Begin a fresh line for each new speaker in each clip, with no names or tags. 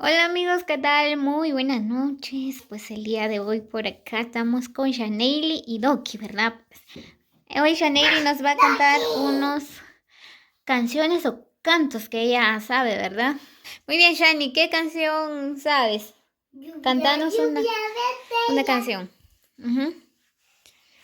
Hola amigos, ¿qué tal? Muy buenas noches. Pues el día de hoy por acá estamos con Shaneili y Doki, ¿verdad? Hoy Shaneili nos va a cantar unos canciones o cantos que ella sabe, ¿verdad? Muy bien, Shani, ¿qué canción sabes? Cantanos una canción.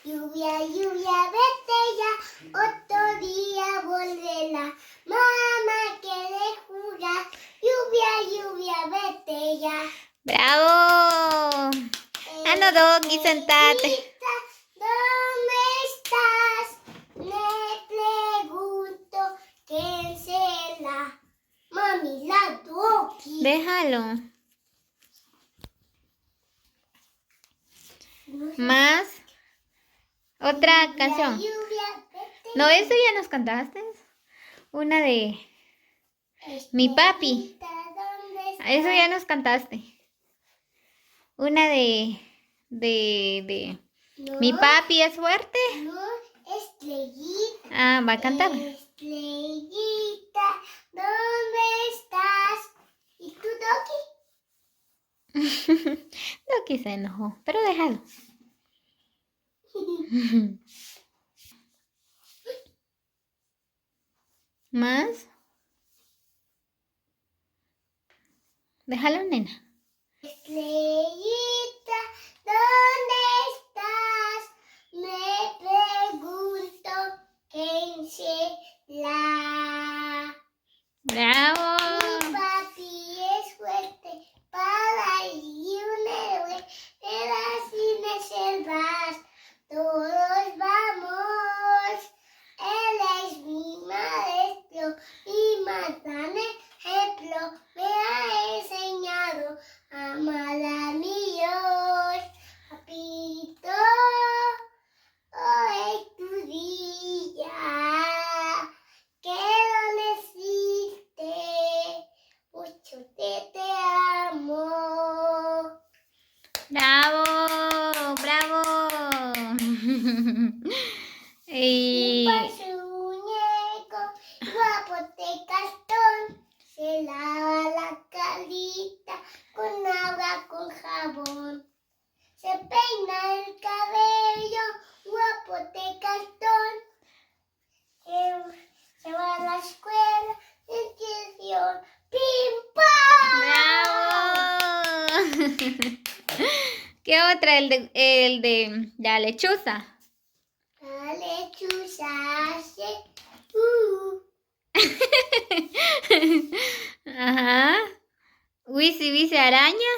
Lluvia, lluvia, vete ya, otro día volverá. Mamá quiere jugar. Lluvia, lluvia, vete ya.
¡Bravo! Anda, Doki, sentate.
¿Dónde estás? Me pregunto quién será. Mami, la Doki.
Déjalo. Más. Otra canción.
Lluvia, vete
No,
ya.
eso ya nos cantaste. Una de mi papi. Eso ya nos cantaste. Una de
No,
mi papi es fuerte.
no, estrellita.
Ah, va a cantar.
Estrellita, ¿dónde estás? ¿Y tú,
Doki se enojó, pero déjalo.
Doki?
Más. Déjalo, nena.
Estrellita, ¿dónde estás? Me pregunto quién será.
Bravo.
Mi papi es fuerte para y un héroe de las selvas. Todos vamos. Él es mi maestro y más gran ejemplo. Me ha enseñado a amar a mi Dios. Papito, hoy es tu día. Que lo necesite, mucho te amo.
Bravo. Bravo. Y
Su muñeco, guapo de cartón, se lava la carita con agua con jabón. Se peina el cabello, guapo de cartón, se va a la escuela, institución, ¡pim, pam!
bravo. ¿Qué otra? El de la lechuza.
La lechuza hace
Ajá. Wisi, wisi, araña.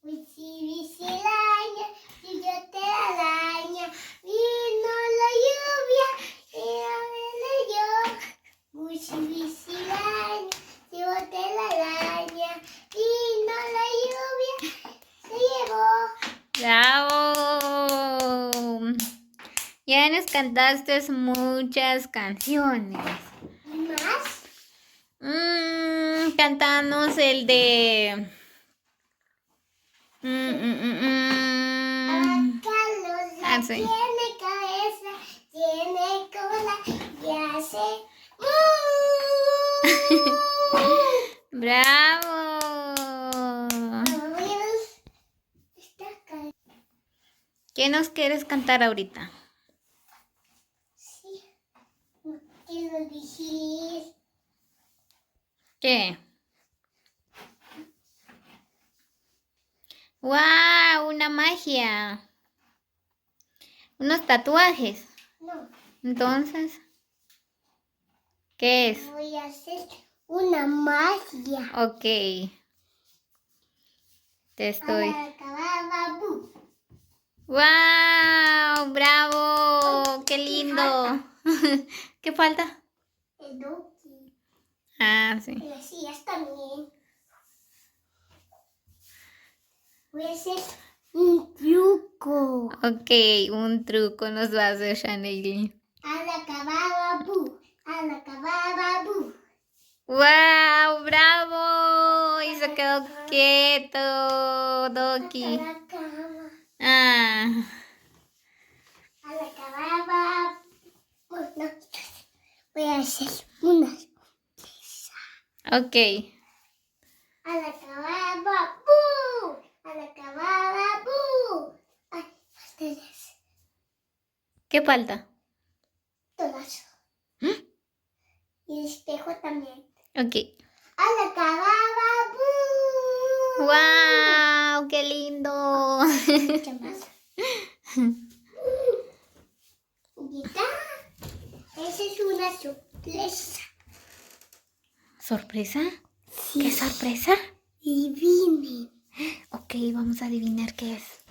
Wisi, wisi, araña, si yo te araña, vino la lluvia y no yo. Wisi, wisi, araña, si yo te la araña, vino la lluvia, se llevó.
Bravo. Ya nos cantaste muchas canciones.
¿Y más?
Cantanos el de...
Carlos
Ah, sí.
tiene cabeza, tiene cola y hace
Bravo. ¿Qué nos quieres cantar ahorita?
Sí, no quiero decir.
¿Qué? ¡Wow! Una magia. Unos tatuajes.
No,
Entonces, ¿qué es?
voy a hacer una magia.
Ok. Te estoy.
Abracadabra,
¡Wow! ¡Bravo! ¡Qué lindo! ¿Qué falta?
el Doki.
Ah, sí.
Y las sillas también. Voy a hacer un truco.
Ok, un truco nos va a hacer Shaneili.
Abracadabra,
¡Wow! ¡Bravo! Y se quedó quieto, Doki. Ah,
Abracadabra. No, voy a hacer unas.
ok.
Abracadabra.
¿Qué falta?
Todas. Y el espejo también.
Ok.
Alacababa, ¡bú!
¡Wow! ¡Qué lindo!
Mucho más. Y está. Esa es una sorpresa.
¿Sorpresa?
Sí.
¿Qué sorpresa?
Adivinen.
Ok, vamos a adivinar qué es.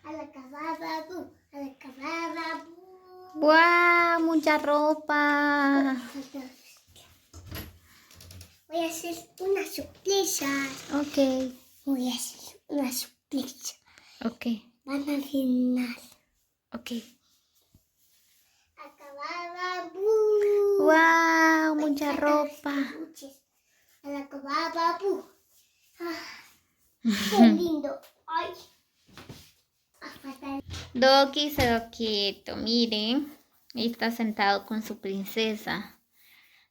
Alacababa, ¡bú! Alacababa, ¡bú!
¡Wow! ¡Mucha ropa!
Voy a hacer una sorpresa.
Ok.
Voy a hacer una sorpresa.
Ok.
Van a adivinar.
Ok.
Acababa, ¡bú!
¡Wow! ¡Mucha ropa!
Alacababa, ¡bú! ¡Qué lindo! ¡Ay!
Doki se quedó quieto, miren. Ahí está sentado con su princesa.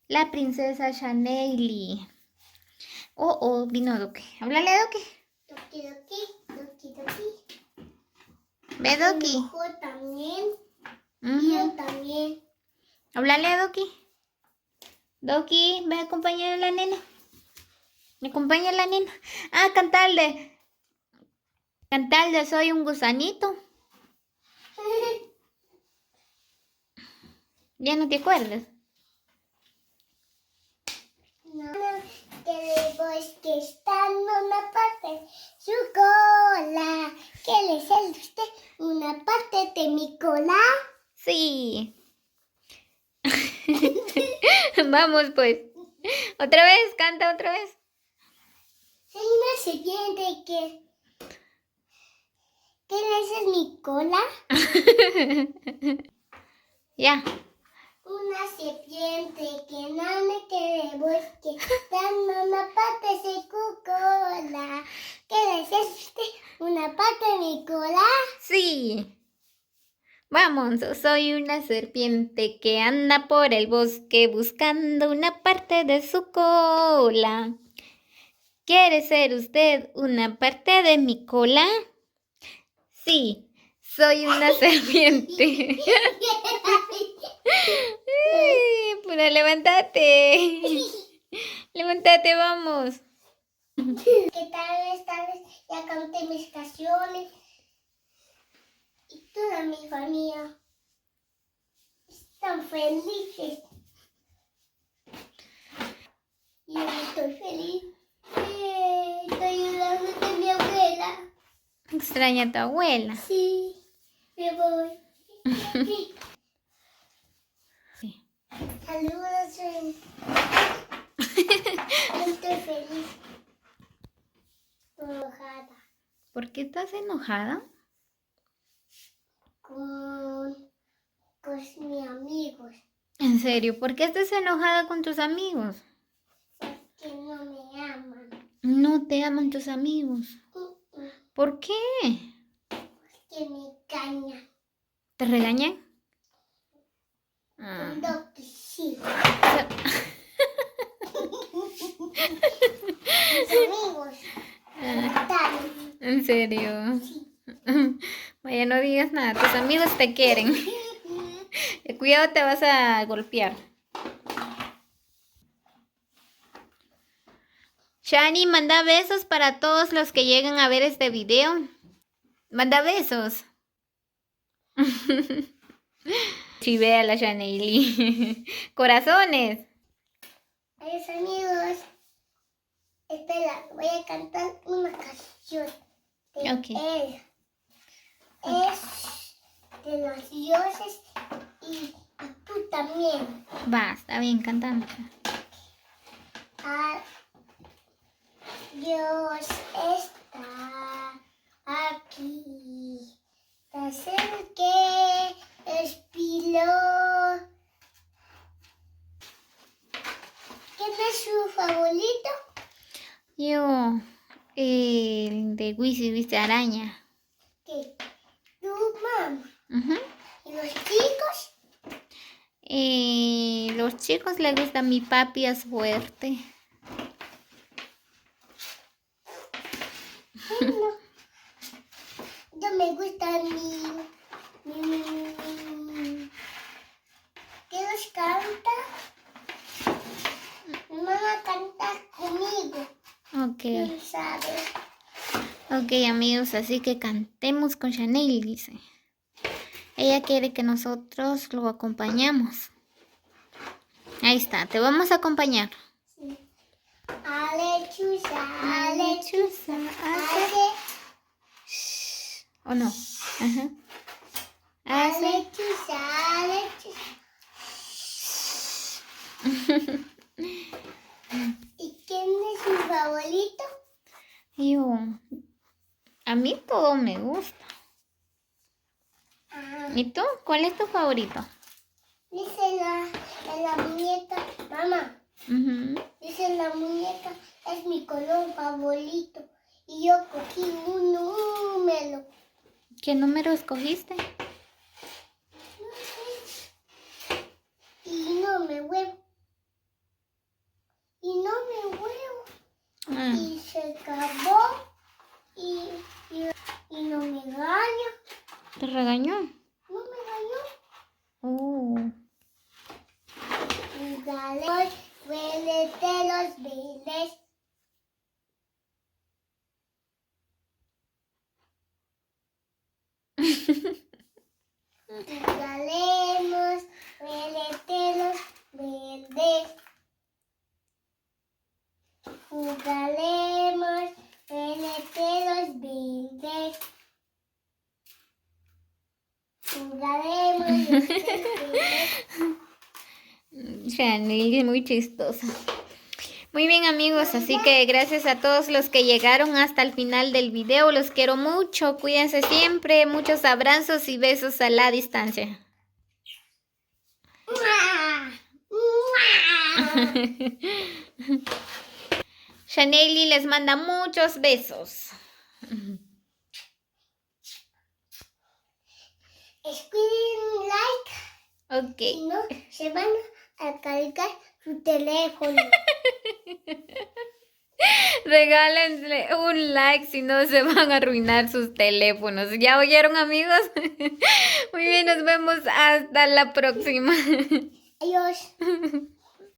La princesa Shaneili. Oh, vino Doki. Háblale, Doki.
Doki, Doki, Doki, Doki.
Ve, Doki.
Yo también.
Ujú.
Yo también.
Háblale, Doki. Doki, ve a acompañar a la nena. ¿Me acompaña la nena? Ah, cantarle. Cantarle, soy un gusanito. ¿Ya no te acuerdas?
No, que el bosque está en una parte, su cola. ¿Qué le sale a usted? Una parte de mi cola.
Sí. Vamos, pues. Otra vez, canta otra vez.
Soy una serpiente que... ¿Qué le hace mi cola?
Ya.
Una serpiente que no me quiere bosque, dando una parte de su cola. ¿Qué le hace usted? Una parte de mi cola.
Sí. Vamos, soy una serpiente que anda por el bosque buscando una parte de su cola. ¿Quiere ser usted una parte de mi cola? Sí, soy una serpiente. Pura, levántate. Levántate, vamos.
Que tal vez ya canté mis canciones. Y toda mi familia están felices. Y yo estoy feliz. Estoy ayudando a mi abuela.
Extraña a tu abuela.
Sí, me voy.
Sí.
Saludos. Yo estoy feliz. Enojada.
¿Por qué estás enojada?
Con mis amigos.
En serio, ¿por qué estás enojada con tus amigos?
Que no me aman.
No te aman tus amigos. ¿Por qué?
Que me cañan.
¿Te regañan? Ah.
Que sí. Mis amigos.
¿En serio?
Sí.
Vaya, no digas nada. Tus amigos te quieren. Cuidado, te vas a golpear. Shani, manda besos para todos los que lleguen a ver este video. Manda besos. Sí, ve a la Shaneili. Corazones.
Adiós, amigos. Espera, voy a cantar una canción de
Ok.
él. Es de los dioses y tú también.
Va, está bien cantando.
Ah, Dios está aquí. Te acerqué, respiró. ¿Quién es su favorito?
Yo, el de Wisi, viste araña.
Que tu mamá.
Ujú.
¿Y los chicos?
Los chicos les gusta mi papi es fuerte.
No. Yo me gusta mi Dios canta. Mi mamá canta conmigo.
Ok.
¿Quién sabe?
Ok, amigos, así que cantemos con Chanel, dice. Ella quiere que nosotros lo acompañamos. Ahí está, te vamos a acompañar.
Sí. Alechuza,
Alechuza,
ale,
¿O no? Ajá.
alechuza, alechuza. ¿Y quién es mi favorito?
Yo, a mí todo me gusta.
Ah,
¿Y tú? ¿Cuál es tu favorito?
dice la muñeca, mamá. Dice la muñeca, es mi color favorito. Y yo cogí un número.
¿Qué número escogiste?
Y no me huevo. Y no me huevo.
Ah,
Y se acabó. Y no me engaño.
¿te regañó?
No me engañó.
Oh.
Jugaremos, huélete los verdes. Jugaremos, huélete los verdes. Jugaremos, huélete los verdes. Jugaremos, huélete los verdes.
Chanel es muy chistosa. Muy bien, amigos, así que gracias a todos los que llegaron hasta el final del video. Los quiero mucho, cuídense siempre. Muchos abrazos y besos a la distancia. Chaneli les manda muchos besos.
Escriben like.
Ok.
Si no, se van a cargar su teléfono.
Regálenle un like, si no se van a arruinar sus teléfonos. ¿Ya oyeron, amigos? Muy bien, nos vemos hasta la próxima.
Adiós.